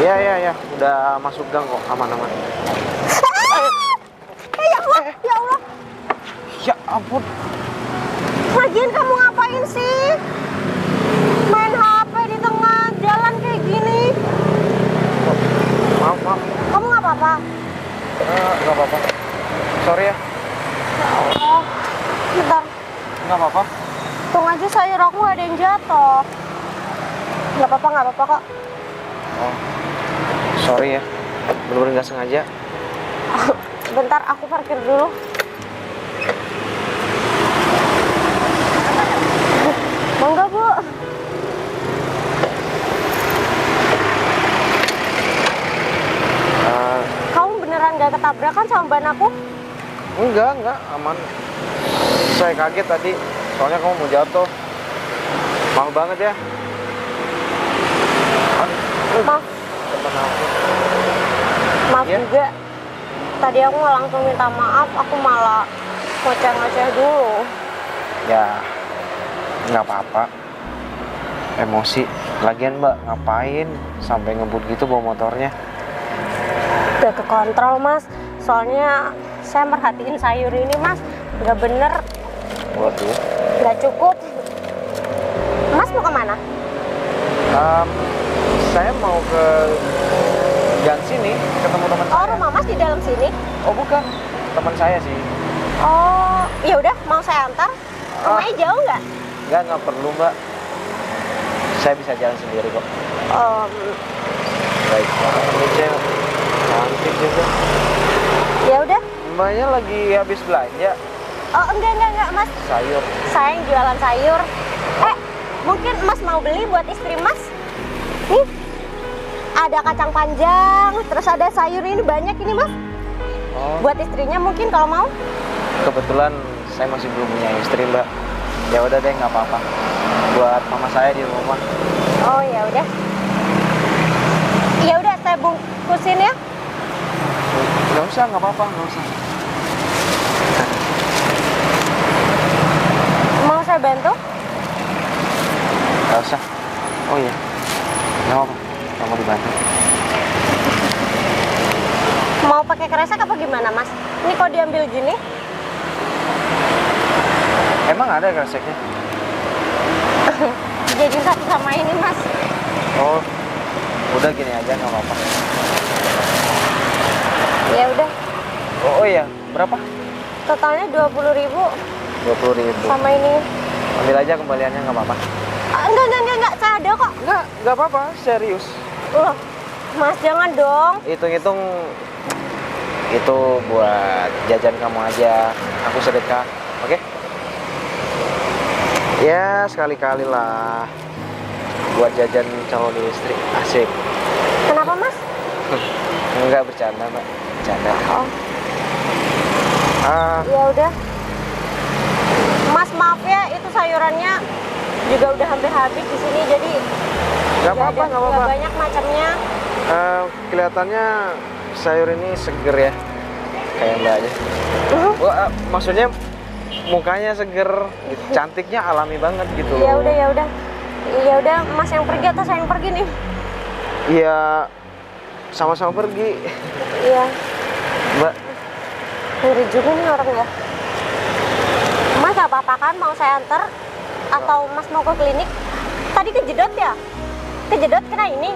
Iya, iya, iya. Udah masuk gang kok, aman-aman. Ya Allah, ya Allah. Ya ampun. Lagian kamu ngapain sih? Main HP di tengah jalan kayak gini. Maaf, maaf. Kamu nggak apa-apa? Nggak apa-apa. Sorry ya. Ya Allah. Bentar, Nggak apa-apa. untung aja sayur aku nggak ada yang jatuh. Nggak apa-apa kok. Oh, sorry ya. Bener-bener nggak sengaja. Bentar, aku parkir dulu. Mangga, Bu. Kamu beneran gak ketabrakan sama ban aku? Enggak, aman. Saya kaget tadi, soalnya kamu mau jatuh. Maaf banget ya. Maaf, Temen aku. maaf Iya? juga. Tadi aku nggak langsung minta maaf, aku malah ngoceh-ngoceh dulu. Ya, nggak apa-apa. Emosi. Lagian Mbak, ngapain sampai ngebut gitu bawa motornya? Udah kekontrol, Mas. Soalnya saya merhatiin sayur ini, Mas. Nggak bener, Waduh. nggak cukup. Mas mau kemana? Saya mau ke gang sini, ketemu teman Oh, saya. rumah Mas di dalam sini. Oh bukan, teman saya sih. Oh, ya udah, mau saya antar. Rumahnya jauh nggak? Nggak perlu Mbak. Saya bisa jalan sendiri kok. Baik, ini cewek cantik juga. Ya udah. Mbaknya lagi habis belanja Oh, enggak, Mas. sayur. Saya yang jualan sayur. Mungkin Mas mau beli buat istri Mas? Nih, ada kacang panjang, terus ada sayur ini banyak ini, Mas. Oh, Buat istrinya mungkin kalau mau. kebetulan saya masih belum punya istri Mbak. Ya udah deh, nggak apa-apa. Buat mama saya di rumah. Oh, ya udah. Ya udah, saya bungkusin ya. Nggak usah, nggak apa-apa, nggak usah. Mau saya bantu? Nggak usah. Oh iya, nggak apa-apa. Kamu dibantu. Mau pakai kresek apa gimana, Mas? Ini kok diambil gini? Emang ada kreseknya? Jadi satu sama ini, Mas. Oh, udah gini aja, nggak apa-apa. Ya udah, Oh iya, berapa? totalnya 20.000 20.000. sama ini. Ambil aja kembaliannya, nggak apa-apa. Enggak, saya ada kok. Nggak apa-apa, serius. Loh, Mas jangan dong. Hitung-hitung itu buat jajan kamu aja. Aku sedekah, oke? Ya sekali-kali lah. Buat jajan calon istri, asik. Kenapa, Mas? Enggak, bercanda Mbak, bercanda. Oh, Ah, ya udah. Mas maaf ya, itu sayurannya juga udah hampir habis di sini, jadi nggak apa-apa, nggak apa-apa. banyak macamnya. Kelihatannya sayur ini seger ya, kayak Mbak aja. Wah, maksudnya mukanya seger, gitu. Cantiknya alami banget gitu. Ya udah. Ya udah, Mas yang pergi atau saya yang pergi nih? Iya, sama-sama pergi. Iya, Mbak, ngeri juga nih orang ya. Mas gak apa-apa kan mau saya antar? Atau Mas mau ke klinik? Tadi kejedot ya? Kejedot kena ini?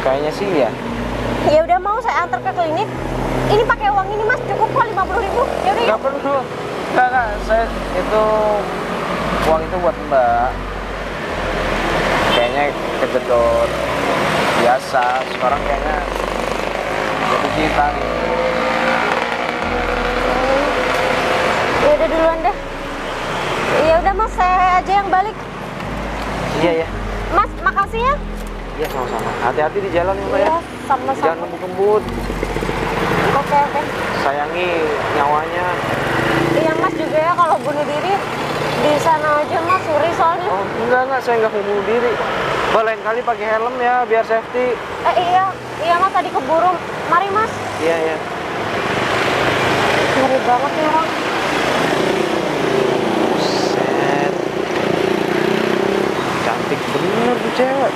kayaknya sih ya. Ya udah, mau saya antar ke klinik. Ini pakai uang ini, Mas, cukup kok 50.000. Ya udah, Nggak perlu. Nggak, saya itu uang itu buat Mbak. Kayaknya kejedot biasa. Sekarang kayaknya jadi kita nih. Ya udah duluan deh. Ya udah, Mas, saya aja yang balik. Iya ya. Mas, makasih ya. Iya, sama-sama. Hati-hati di jalan ya Mbak ya. Iya, sama-sama. Jangan ngebut-ngebut. Oke. Sayangi nyawanya. Iya, Mas juga ya, kalau bunuh diri di sana aja, Mas, suri soalnya. Oh, enggak, saya nggak mau bunuh diri. Mbak, lain kali pakai helm ya, biar safety. Iya, Mas, tadi keburu. Mari, Mas. Iya. Ngeri banget nih orang. Buset. Cantik bener tuh cewek.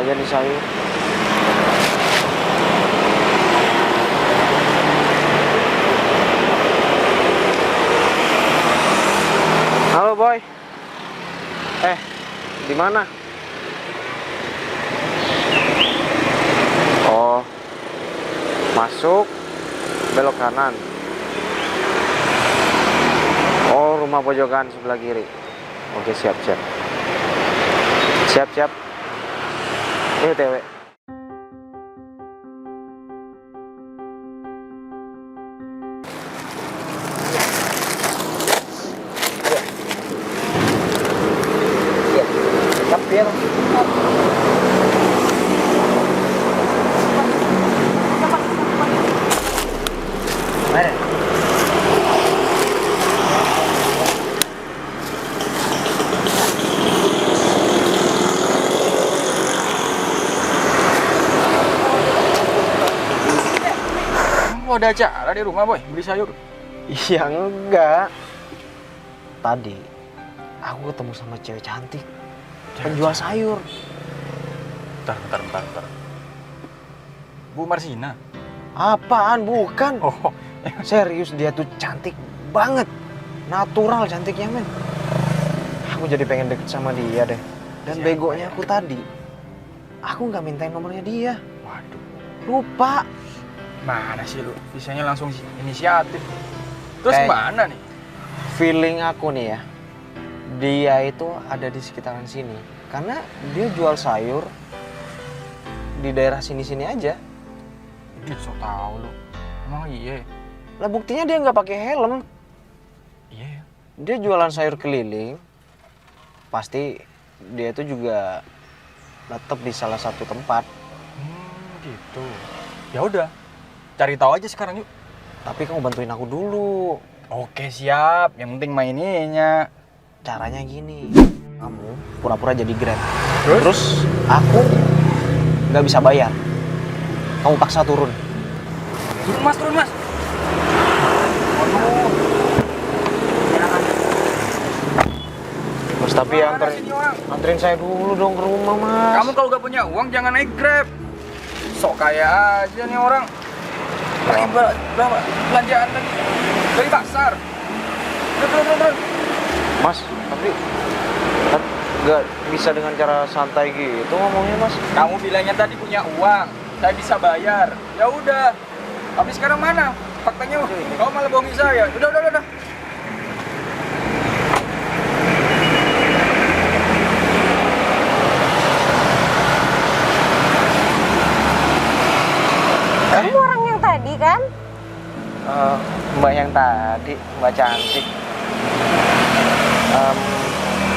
aja nih sayur. Halo boy. Di mana? Oh, masuk, belok kanan. Oh, rumah pojokan sebelah kiri. Oke, siap. Ini TW. Tapi ya. Mana? Kamu ada acara di rumah, Boy? Beli sayur? Iya enggak. Tadi aku ketemu sama cewek cantik, penjual sayur. Bentar. Bu Marsina? Apaan? Bukan. Oh, Serius, dia tuh cantik banget. Natural cantiknya, men. Aku jadi pengen deket sama dia deh. Dan Siapa begonya ya? aku tadi, aku nggak mintain nomornya dia. waduh. Lupa. Mana sih lu? Bisanya langsung inisiatif. Terus Kayak- mana nih? Feeling aku nih ya, dia itu ada di sekitaran sini. Karena dia jual sayur di daerah sini-sini aja. Ih, so tau lu. Emang iya? Lah buktinya dia nggak pakai helm. Iya ya? Dia jualan sayur keliling. Pasti dia itu juga tetap di salah satu tempat. Gitu. Ya udah. Cari tahu aja sekarang yuk. Tapi kamu bantuin aku dulu. Oke, siap. Yang penting maininya. Caranya gini. Kamu pura-pura jadi Grab. Terus? Terus aku nggak bisa bayar. Kamu paksa turun. Turun mas. Waduh. Mas tapi Mana sih ini orang? anterin saya dulu dong ke rumah, Mas. Kamu kalau gak punya uang jangan naik Grab. Sok kaya aja nih orang. Lagi berapa belanjaan lagi dari pasar. Turun. Mas, tapi nggak bisa dengan cara santai gitu ngomongnya, Mas. Kamu bilangnya tadi punya uang, saya bisa bayar. Ya udah. Tapi sekarang mana? Faktanya kau malah bohongi saya. Udah. Kamu orang yang tadi kan? Mbak yang tadi, Mbak cantik.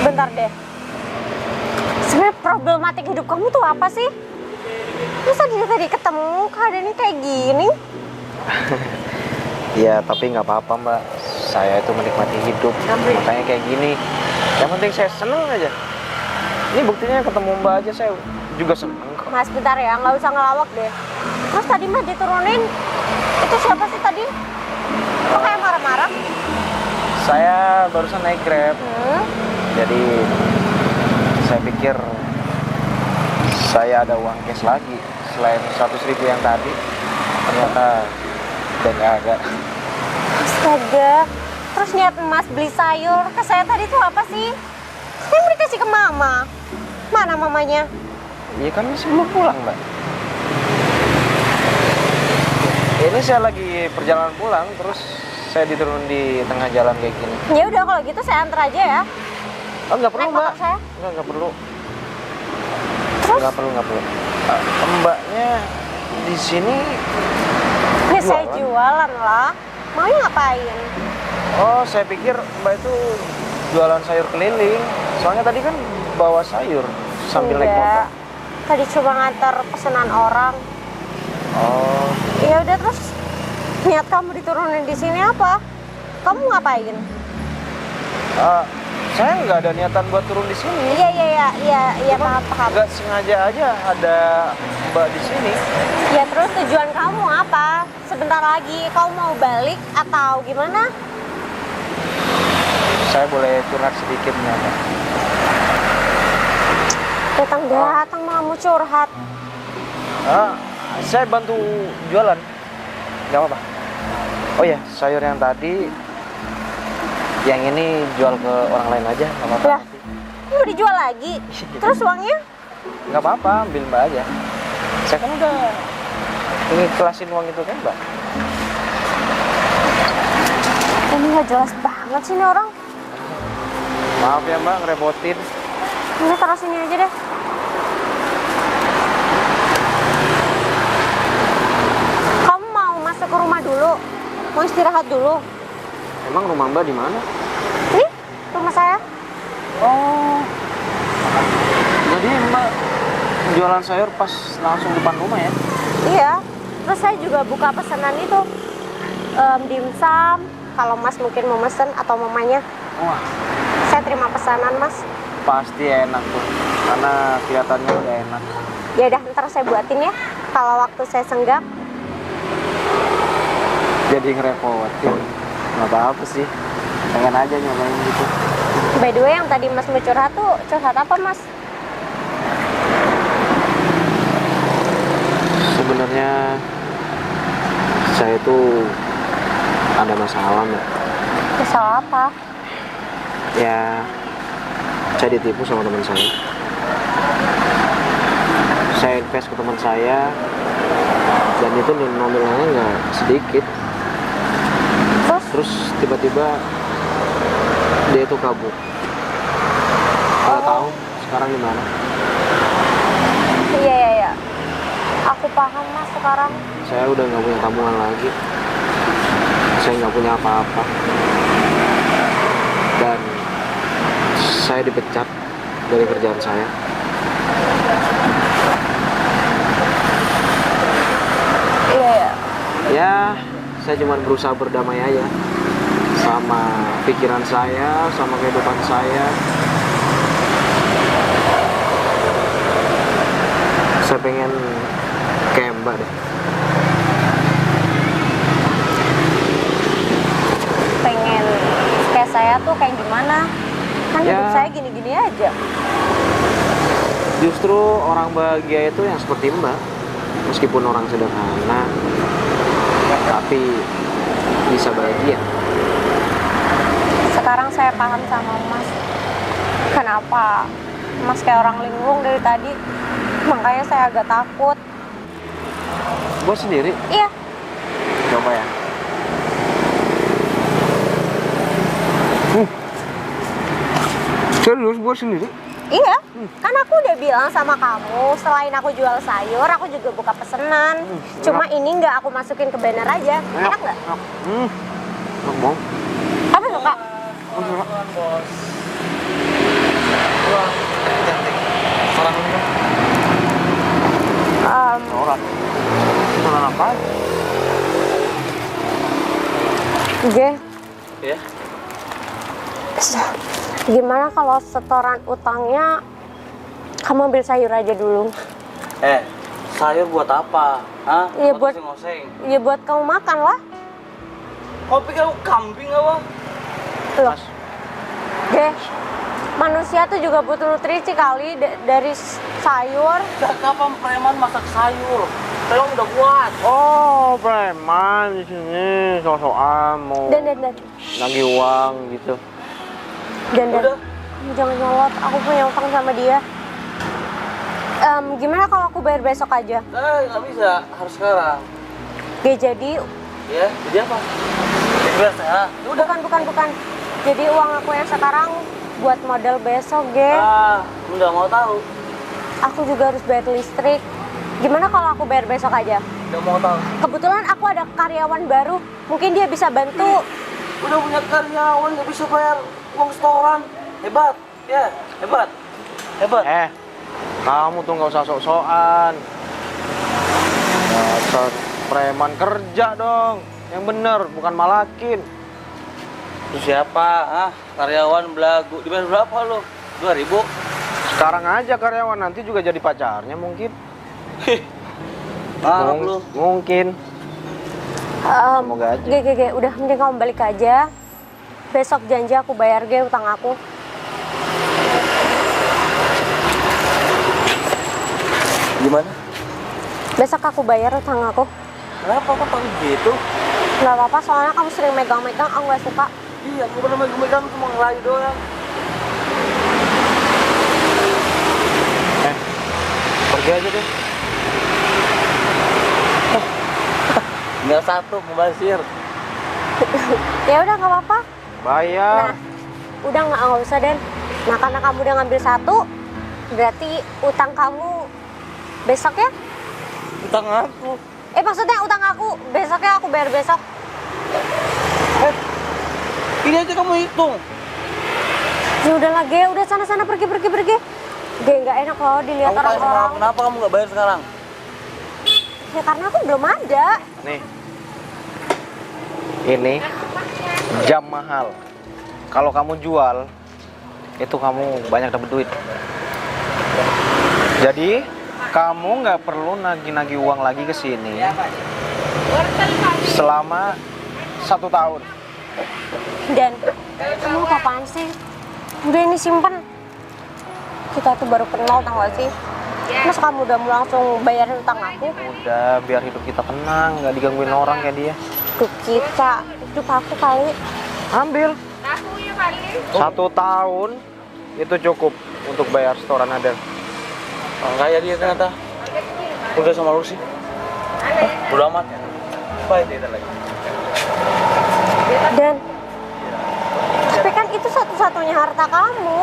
Bentar deh. Sebenarnya problematik hidup kamu tuh apa sih? Masa dia tadi ketemu keadaannya kayak gini? Ya, tapi nggak apa-apa, Mbak. Saya itu menikmati hidup, makanya kayak gini. Yang penting saya seneng aja. Ini buktinya ketemu Mbak aja saya juga seneng kok. Mas, bentar ya, nggak usah ngelawak deh. Terus tadi Mas diturunin, itu siapa sih tadi? Kok kayak marah-marah? Saya barusan naik Grab, jadi saya pikir saya ada uang cash lagi selain 100.000 yang tadi. Ternyata udah nggak ada. Astaga, terus niat Mas beli sayur ke saya tadi tuh apa sih? Saya mau dikasih ke Mama. Mana mamanya? Iya kan masih belum pulang, Mbak. Ini saya lagi perjalanan pulang, terus saya diturun di tengah jalan kayak gini. Ya udah kalau gitu saya antar aja ya. Oh, nggak perlu, Naik Mbak. motor saya. Nggak perlu. Terus? Nggak perlu. Mbaknya di sini Ini saya jualan? jualan lah. Mau ngapain? Oh, saya pikir Mbak itu jualan sayur keliling. Soalnya tadi kan bawa sayur sambil naik motor. Enggak. Tadi cuma ngantar pesanan orang. Oh, Ya udah, terus niat kamu diturunin di sini apa? Kamu ngapain? saya nggak ada niatan buat turun di sini. Iya, paham. Nggak sengaja aja ada Mbak di sini. Ya terus tujuan kamu apa? Sebentar lagi kamu mau balik atau gimana? Saya boleh curhat sedikit nggak, Mbak? Datang-datang malah mau curhat. Saya bantu jualan. Gak apa-apa. Oh ya, sayur yang tadi, yang ini jual ke orang lain aja, gak apa-apa. Lah, ini mau dijual lagi? Terus uangnya? Gak apa-apa, ambil Mbak aja. Saya kan udah kelasin uang itu kan, Mbak. Ini nggak jelas banget sih ini orang. Maaf ya Mbak, ngerepotin. Ini taruh sini aja deh. Kamu mau masuk ke rumah dulu? Mau istirahat dulu? Emang rumah Mbak di mana? Nih, rumah saya. Oh. Jadi Mbak jualan sayur pas langsung depan rumah ya? Iya. Terus saya juga buka pesanan itu. Dimsum. Kalau Mas mungkin mau mesen atau mamanya. Wah, Saya terima pesanan Mas. pasti enak tuh. Karena kelihatannya udah enak. Ya udah, ntar saya buatin ya. Kalau waktu saya senggak. Jadi ngerepotin. Nggak apa-apa sih. Pengen aja nyobain gitu. By the way, yang tadi Mas mau curhat tuh, curhat apa Mas? Sebenarnya saya tuh ada masalah Mbak. Masalah apa? Ya, saya ditipu sama teman saya. Saya invest ke teman saya, dan itu nominalnya nggak sedikit. Terus? Terus tiba-tiba dia itu kabur. Nggak tahu sekarang di mana. Iya. Aku paham Mas sekarang. Saya udah nggak punya tabungan lagi. Saya nggak punya apa-apa. Dan saya dipecat dari kerjaan saya. Iya. Ya, saya cuma berusaha berdamai aja sama pikiran saya, sama kehidupan saya. Saya pengen kayak Mbak deh. Pengen kayak saya tuh kayak gimana? Kan Ya. hidup saya gini-gini aja. Justru orang bahagia itu yang seperti Mbak. Meskipun orang sederhana, tapi bisa bahagia. Sekarang saya paham sama Mas. Kenapa Mas kayak orang linglung dari tadi? Makanya saya agak takut. Buat sendiri? Iya. Coba ya. Serius buat sendiri? Iya. Kan aku udah bilang sama kamu, selain aku jual sayur, aku juga buka pesenan. Cuma ini nggak aku masukin ke banner aja. Enak nggak? Enak mau? Kamu suka? Bos. Wah, cantik. Orang ini kan? Orang. Orang apa? Oke. Ya. Gimana kalau setoran utangnya kamu ambil sayur aja dulu? Sayur buat apa? Hah? Iya, buat- ngoseng. Ya buat kamu makan lah. Kau pikir aku kambing apa? Loh. Deh, manusia tuh juga butuh nutrisi kali dari sayur. Dah kapan preman masak sayur? Preman udah kuat. Oh, preman di sini sok-sokan mau Dan nagih uang gitu. Udah. Jangan nyolot, aku punya utang sama dia. Gimana kalau aku bayar besok aja? Nggak bisa, harus sekarang. Gak jadi. Ya, jadi apa? Biasa ya. Bukan. Jadi uang aku yang sekarang buat modal besok, Ge. Udah mau tahu. Aku juga harus bayar listrik. Gimana kalau aku bayar besok aja? Udah mau tahu. Kebetulan aku ada karyawan baru, mungkin dia bisa bantu. Udah punya karyawan nggak bisa bayar uang setoran. Hebat, ya, hebat. Kamu tuh nggak usah sok-sokan. Dasar preman, kerja dong. Yang bener, bukan malakin. Itu siapa? Karyawan belagu. Dibayar berapa lo? 2.000? Sekarang aja karyawan, nanti juga jadi pacarnya mungkin. Harap lo. Mungkin. Semoga aja. Ge, udah mending kamu balik aja. Besok janji aku bayar Ge utang aku. Gimana? Besok aku bayar utang aku. Kenapa kok tahu gitu? Nggak apa-apa, soalnya kamu sering megang-megang, aku nggak suka. Iya, aku pernah megang cuma ngelayu doang. Pergi aja deh. Tinggal satu, Mubazir. Ya udah nggak apa-apa. Bayar. Nah, udah nggak usah Den. Nah karena kamu udah ngambil satu, berarti utang kamu besok ya? Utang aku. Maksudnya utang aku besoknya aku bayar besok. Ini aja kamu hitung. Ya udah lagi, udah sana pergi. Ge nggak enak loh dilihat Kamu tanya sama orang-orang. aku, kenapa kamu nggak bayar sekarang? Ya karena aku belum ada. Nih. Ini jam mahal. Kalau kamu jual, itu kamu banyak dapat duit. Jadi, kamu nggak perlu nagih-nagih uang lagi ke sini selama 1 tahun. Dan kamu apaan sih? Udah ini simpen. Kita tuh baru kenal tau gak sih? Mas kamu udah mau langsung bayarin utang aku? Udah, biar hidup kita tenang, nggak digangguin orang kayak dia. Hidup kita, hidup aku kali. Ambil. 1 tahun itu cukup untuk bayar setoran Adel. Orang kaya dia ternyata. Udah sama lu sih. Udah amat. Baik dia lagi. Dan tapi kan itu satu-satunya harta kamu.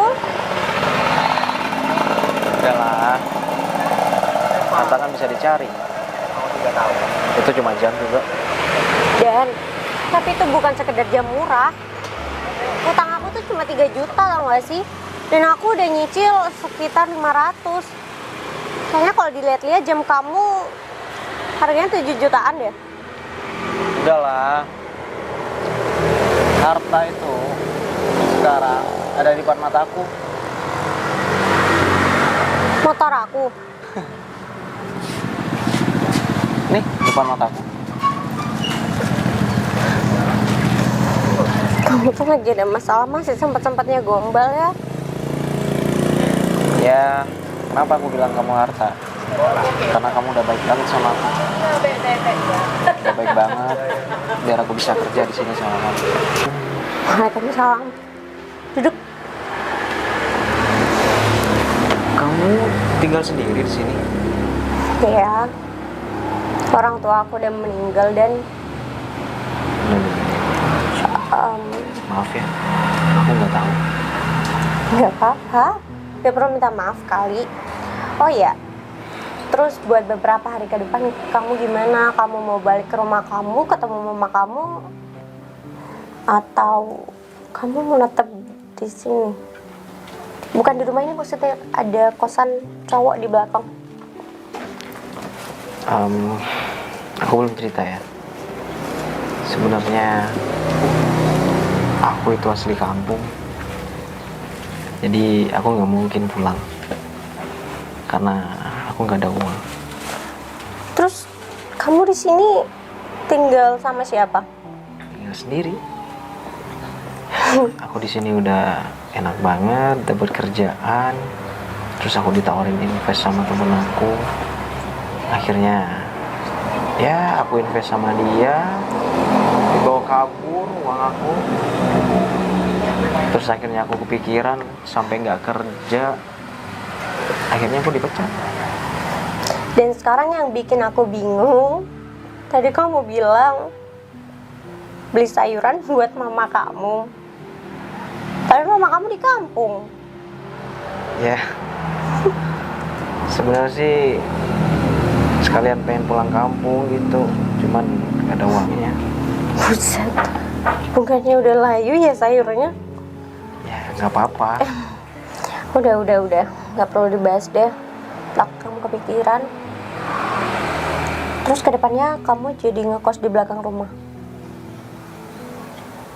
Udahlah. Harta kan bisa dicari. Itu cuma jam juga. Dan tapi itu bukan sekedar jam murah. Utang aku tuh cuma 3 juta tau gak sih? Dan aku udah nyicil sekitar 500. Kayaknya kalau dilihat-lihat jam kamu harganya 7 jutaan deh. Udahlah. Harta itu sekarang ada di depan mataku. Motor aku. Nih, depan mataku. Kamu tuh lagi ada masalah, masih sempat-sempatnya gombal ya. Ya, kenapa aku bilang kamu harta? Karena kamu udah baik banget sama aku. Udah baik banget. Biar aku bisa kerja di sini sama kamu. Waalaikumsalam. Duduk. Kamu tinggal sendiri di sini? Ya. Orang tua aku udah meninggal dan Maaf ya, aku nggak tahu. nggak apa-apa. Gak perlu minta maaf kali. Oh ya. Terus buat beberapa hari ke depan kamu gimana? Kamu mau balik ke rumah kamu, ketemu mama kamu, atau kamu mau tetap di sini? Bukan di rumah ini, maksudnya ada kosan cowok di belakang. Aku belum cerita ya. Sebenarnya aku itu asli kampung. Jadi aku nggak mungkin pulang karena aku nggak ada uang. Terus kamu di sini tinggal sama siapa? Tinggal sendiri. Aku di sini udah enak banget, dapat kerjaan. Terus aku ditawarin invest sama temen aku. Akhirnya ya aku invest sama dia, dibawa kabur uang aku. Terus akhirnya aku kepikiran sampai nggak kerja. Akhirnya aku dipecat. Dan sekarang yang bikin aku bingung, tadi kamu bilang beli sayuran buat mama kamu. Tapi mama kamu di kampung. Ya, sebenarnya sih sekalian pengen pulang kampung gitu, cuman gak ada uangnya. Buset, bukannya udah layu ya sayurnya? Ya nggak apa-apa. Udah, nggak perlu dibahas deh. Tak kamu kepikiran. Terus kedepannya kamu jadi ngekos di belakang rumah?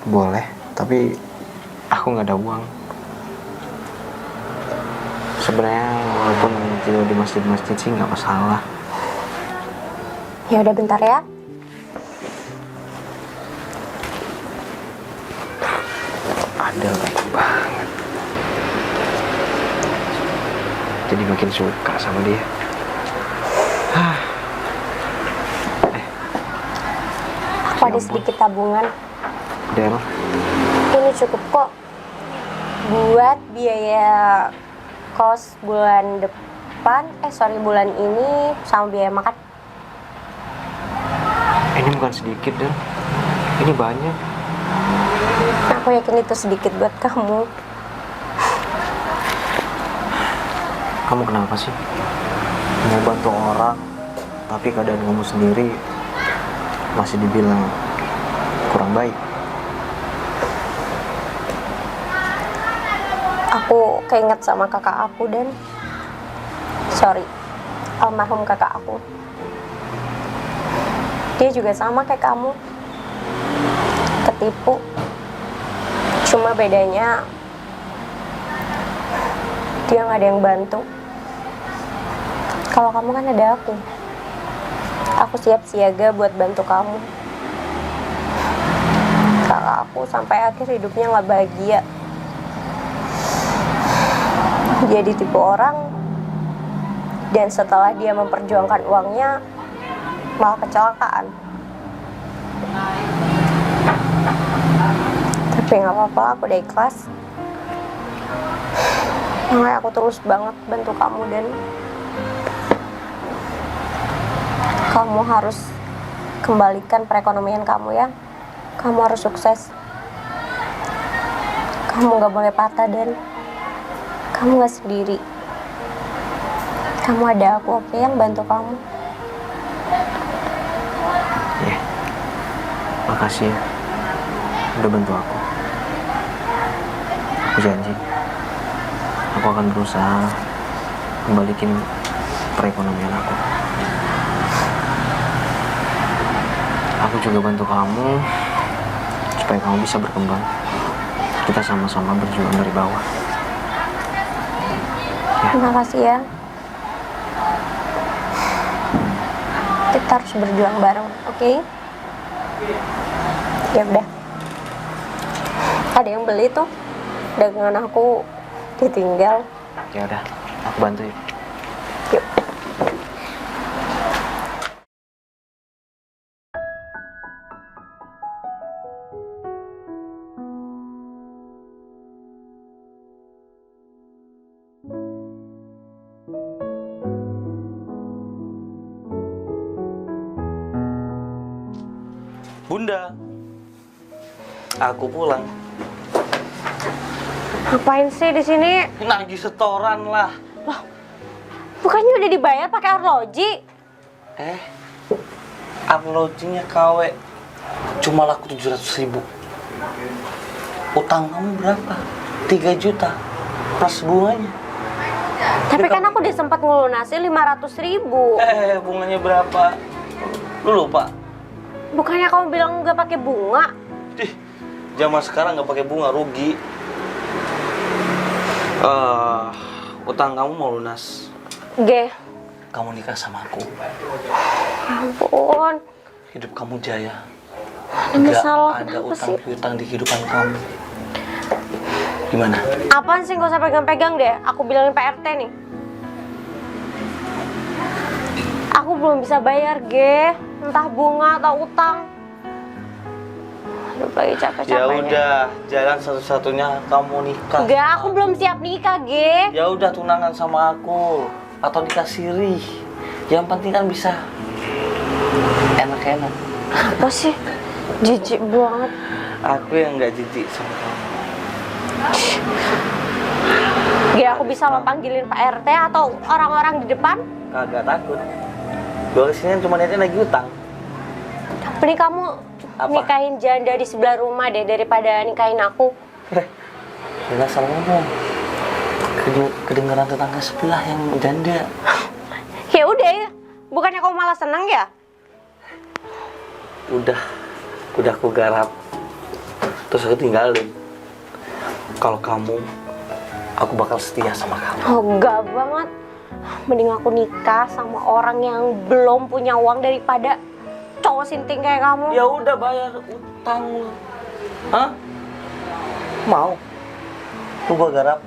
Boleh, tapi aku nggak ada uang. Sebenarnya walaupun tidur di masjid-masjid sih nggak masalah. Ya udah bentar ya. Ada baik banget. Jadi makin suka sama dia. Aku ada sedikit tabungan. Del, Ini cukup kok buat biaya kos bulan depan. Bulan ini sama biaya makan. ini bukan sedikit, Del. Ini banyak. Aku yakin itu sedikit buat kamu. Kamu kenapa sih? Mau bantu orang, tapi keadaan kamu sendiri masih dibilang kurang baik. Aku keinget sama kakak aku dan almarhum kakak aku. Dia juga sama kayak kamu, ketipu. Cuma bedanya dia nggak ada yang bantu. Kalau kamu kan ada aku. Aku siap siaga buat bantu kamu. Kakak aku sampai akhir hidupnya nggak bahagia. Dia ditipu orang, dan setelah dia memperjuangkan uangnya, malah kecelakaan. Tapi nggak apa-apa, aku udah ikhlas. Makanya aku terus banget bantu kamu, dan kamu harus kembalikan perekonomian kamu ya. Kamu harus sukses. Kamu nggak boleh patah, dan kamu nggak sendiri. Kamu ada aku, oke, yang bantu kamu. Ya, makasih ya. Udah bantu aku. Aku janji, aku akan berusaha kembaliin perekonomian aku. Aku juga bantu kamu supaya kamu bisa berkembang. Kita sama-sama berjuang dari bawah. Terima kasih ya. Kita harus berjuang bareng, oke? Ya udah. Ada yang beli tuh. Dagangan aku ditinggal. Ya udah, aku bantu ya. Yuk. Bunda, aku pulang. Ngapain sih di sini? Nagih setoran lah. Bukannya udah dibayar pakai arloji? Uploadingnya KW cuma laku 700.000. Utang kamu berapa? 3 juta plus bunganya. Tapi kan aku udah sempat ngelunasin 500.000. Bunganya berapa? Lu lupa? Bukannya kamu bilang nggak pakai bunga? Dih, zaman sekarang nggak pakai bunga rugi. Utang kamu mau lunas. Ge, Kamu nikah sama aku. ampun. Hidup kamu jaya. Ada masalah Nggak ada kenapa sih? utang-piutang di kehidupan kamu. Gimana? Apaan sih, nggak usah pegang-pegang deh. Aku bilangin PRT nih. Aku belum bisa bayar, Ge. Entah bunga atau utang. Aduh, lagi Ya capek-capeknya. udah, jalan satu-satunya kamu nikah. Enggak, aku belum siap nikah, Ge. Ya udah, tunangan sama aku atau nikah siri. Yang penting kan bisa enak-enak. Apa sih? Jijik banget. Aku yang nggak jijik sama kamu. Ge, aku bisa lo panggilin Pak RT atau orang-orang di depan? Kagak takut. Gue kesini cuma niatnya lagi utang. Tapi kamu Apa? nikahin janda di sebelah rumah deh daripada nikahin aku. Jelas salah ngomong. Kedengeran tetangga sebelah yang janda. Ya udah ya. Bukannya kamu malah seneng ya? Udah aku garap. Terus aku tinggalin. Kalau kamu, aku bakal setia sama kamu. Oh, enggak banget. Mending aku nikah sama orang yang belum punya uang daripada cowok sinting kayak kamu. Ya udah, bayar utang lu. Hah? Mau? Lu gua garap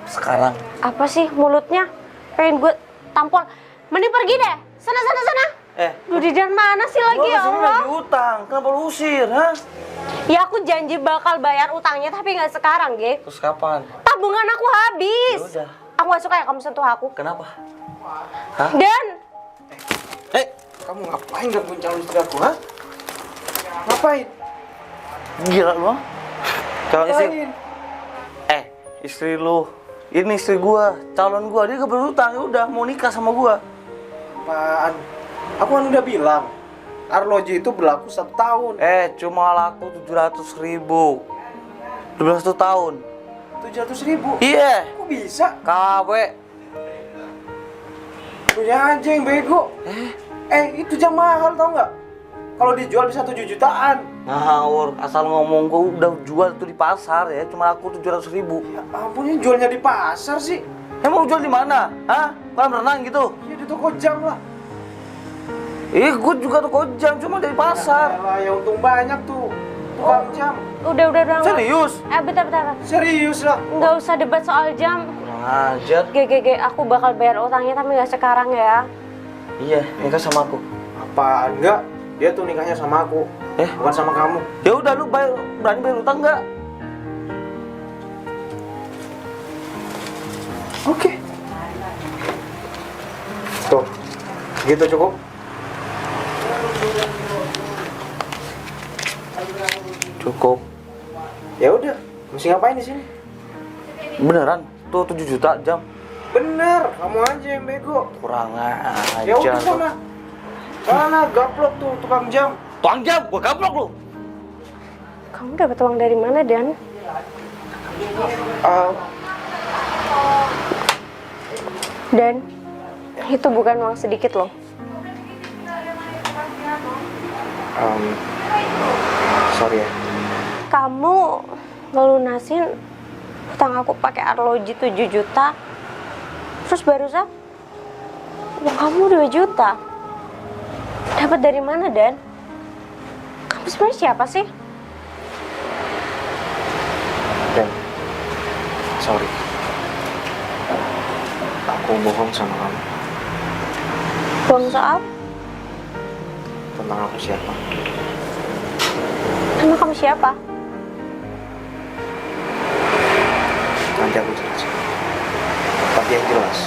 sekarang. Apa sih mulutnya? Pengen gue tampol. Mending pergi deh. Sana, sana, sana. Eh, Lu di dan mana sih lagi gua ya kesini Allah? lagi utang. Kenapa lu usir, ha? Ya aku janji bakal bayar utangnya tapi nggak sekarang, Ge. Terus kapan? Tabungan aku habis. Ya udah. Aku gak suka ya kamu sentuh aku. Kenapa? Hah? Dan Kamu ngapain gangguin calon istri aku, ha? Ngapain? Gila lu, ha? Calon istri. Ngapain? Istri lu. Ini istri gua, calon gua. Dia gak berutang, ya udah mau nikah sama gua. Apaan? Aku kan udah bilang, arloji itu berlaku 1 tahun. Cuma laku 700.000. 12 tahun. 700.000? Iya. Kok bisa? KW. Punya aja yang bego. Itu jam mahal tau nggak? Kalau dijual bisa 7 jutaan. Ngawur, asal ngomong gua udah jual tuh di pasar ya, cuma laku 700.000. Ya ampun, ini jualnya di pasar sih. Emang lu jual di mana? Hah? Kolam renang gitu? Ya di toko jam lah. Gua juga toko jam, cuma dari pasar. Yalah, ya untung banyak tuh. Tukang jam. udah. Serius? Bentar. Serius lah. Nggak usah debat soal jam. Kurang ajar. Ge, aku bakal bayar utangnya tapi nggak sekarang ya. Iya, nikah sama aku. Apaan enggak? Dia tuh nikahnya sama aku. Bukan sama kamu. Ya udah lu berani bayar utang nggak? Oke. Tuh. Gitu cukup. Cukup. Ya udah, mesti ngapain di sini? Beneran? Tuh 7 juta jam. Bener, kamu aja yang bego. Kurang ajar. Ya udah sana. Sana gaplok tuh tukang jam. Tukang jam, gua gablok lu. Kamu dapat uang dari mana, Dan? Dan itu bukan uang sedikit loh. Sorry ya. Kamu ngelunasin utang aku pakai arloji 7 juta. Terus barusan uang kamu 2 juta. Dapat dari mana, Dan? Kamu sebenarnya siapa sih? Dan, sorry. Aku bohong sama kamu Bohong soal? tentang aku siapa. Nama kamu siapa? Nanti aku jelasin. Tapi yang jelas,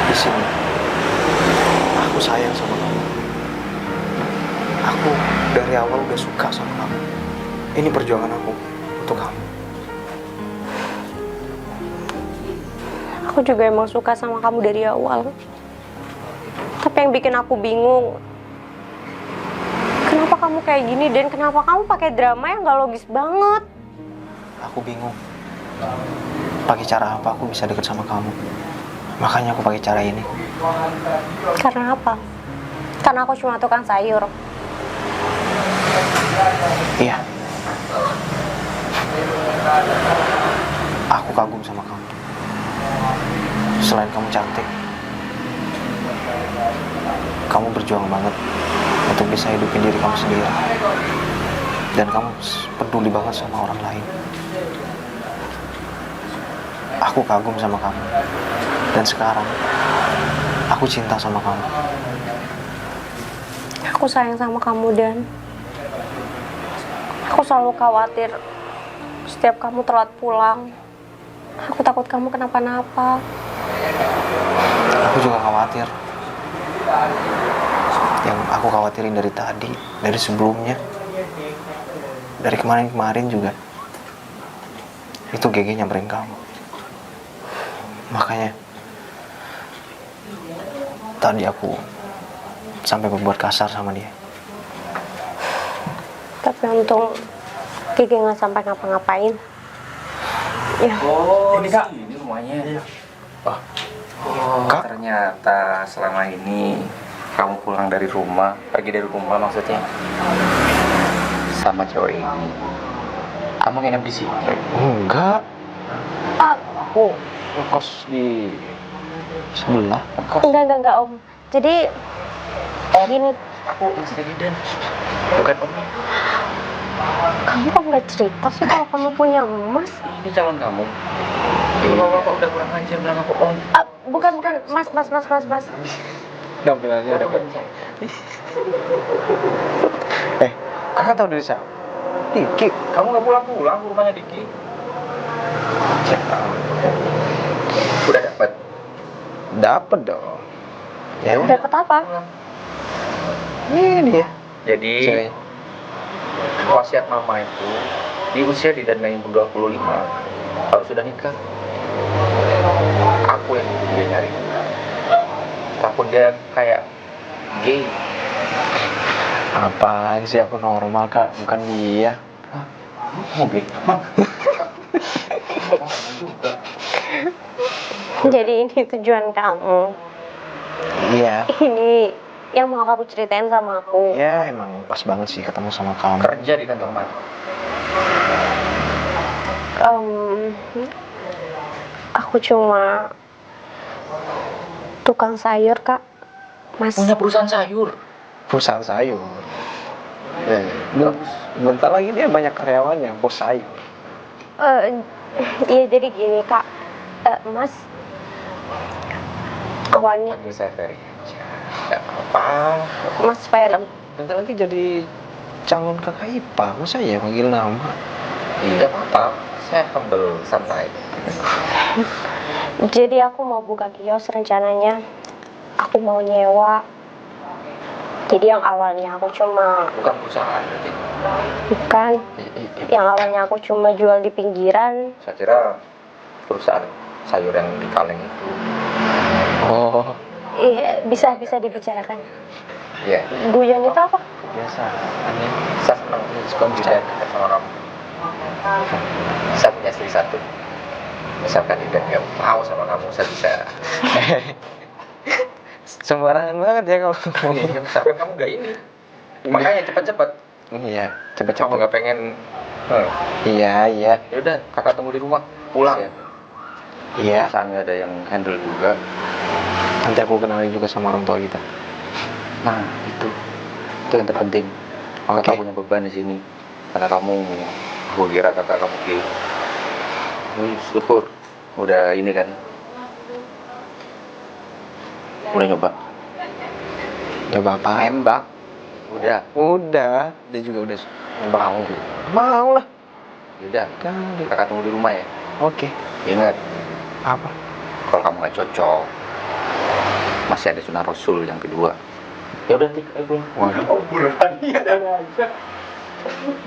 di sini aku sayang sama kamu. Aku dari awal udah suka sama kamu. Ini perjuangan aku untuk kamu. Aku juga emang suka sama kamu dari awal. Tapi yang bikin aku bingung, kenapa kamu kayak gini, Dan? Kenapa kamu pakai drama yang gak logis banget? Aku bingung. Pakai cara apa aku bisa deket sama kamu? Makanya aku pakai cara ini. Karena apa? Karena aku cuma tukang sayur. Iya. Aku kagum sama kamu. Selain kamu cantik, kamu berjuang banget untuk bisa hidupin diri kamu sendiri. Dan kamu peduli banget sama orang lain. Aku kagum sama kamu. Dan sekarang, aku cinta sama kamu. Aku sayang sama kamu, Dan. Aku selalu khawatir setiap kamu telat pulang. Aku takut kamu kenapa-napa. Aku juga khawatir. Yang aku khawatirin dari tadi, dari sebelumnya, dari kemarin-kemarin juga. Itu GG nyamperin kamu. Makanya tadi aku sampai berbuat kasar sama dia. Tapi untung Kiki nggak sampai ngapa-ngapain. Ya. Oh, ini Kak, ini rumahnya. Kak? Ternyata selama ini kamu pulang dari rumah, pergi dari rumah maksudnya, sama cewek ini. Kamu nginep di sini? Enggak. Aku ngekos di sebelah. Enggak, Om. Jadi gini, Aku masih lagi Dan, bukan Om. kamu kok nggak cerita sih kalau kamu punya emas? Ini calon kamu. Bapak udah kurang ajar bilang aku Om. Bukan, Mas. Tampilannya udah kakak tahu dari siapa? Diki, kamu nggak pulang-pulang ke rumahnya Diki? Udah dapat. Dapet dong. Ya udah. Dapat apa? Ini dia. Jadi Cewek. wasiat mama itu di usia di dan yang 25 kalau sudah nikah, aku yang dia nyari. Takut dia kayak gay. Apaan sih, aku normal kak, bukan dia. Mau gay? Jadi ini tujuan kamu. Iya. Ini yang mau kamu ceritain sama aku. Ya emang pas banget sih ketemu sama kamu. Kerja di kantor mana? Aku cuma tukang sayur, Kak. Mas. Punya perusahaan sayur. Perusahaan sayur. Bentar lagi dia banyak karyawannya, bos sayur. Iya jadi gini, Kak. Mas. Awalnya Panggil saya Ferry aja. Gak apa-apa. Mas Film. Bentar lagi jadi calon kakak IPA, masa ya panggil nama? Tidak apa-apa. Saya humble, santai. Jadi aku mau buka kios rencananya. Aku mau nyewa. Jadi yang awalnya aku cuma Bukan perusahaan berarti. bukan. Yang awalnya aku cuma jual di pinggiran. Saya kira perusahaan sayur yang di Kaleng itu. Oh, Iya, bisa dibicarakan. Iya. Guyon itu apa? biasa. Aneh. Saya senang bisa dekat sama kamu. Saya punya istri satu. Misalkan dia nggak mau sama kamu, saya bisa. Sembarangan banget ya kalau ngomong. Iya, misalkan kamu nggak ini. Makanya cepat-cepat. Iya, Kamu cepet-cepet. nggak pengen. Iya. Ya udah, kakak tunggu di rumah. Pulang. Iya. Perusahaan nggak ada yang handle juga. Nanti aku kenalin juga sama orang tua kita. Nah, itu yang terpenting. Oke. Kakak punya beban di sini. Karena kamu, aku kira kakak kamu gay. Syukur. Udah ini kan. Udah nyoba. Coba apa? Nembak. Udah. Udah. Dia juga udah mau. Mau lah. Udah. Kali. Kakak tunggu di rumah ya. Oke. Ingat, Apa? kalau kamu nggak cocok, masih ada sunnah Rasul yang kedua. Ya udah, nanti ayo pulang. Waduh.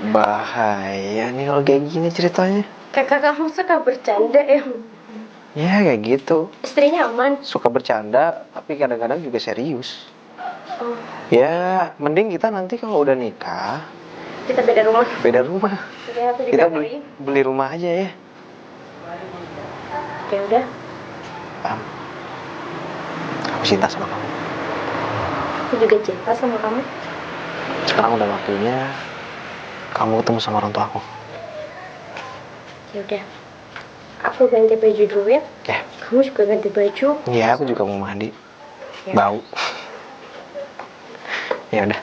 Bahaya nih kalau kayak gini ceritanya. Kakak kamu suka bercanda ya? Ya kayak gitu. Istrinya aman? Suka bercanda, tapi kadang-kadang juga serius. Oh, Ya, mending kita nanti kalau udah nikah, kita beda rumah. beda rumah. Jadi aku juga Kita beli. beli rumah aja ya. Ya udah. Paham? Aku cinta sama kamu. Aku juga cinta sama kamu. Sekarang udah waktunya kamu ketemu sama orang tua aku. Ya udah. Aku ganti baju dulu ya. Ya. Kamu juga ganti baju. Iya, aku juga mau mandi. Ya. Bau. Ya udah.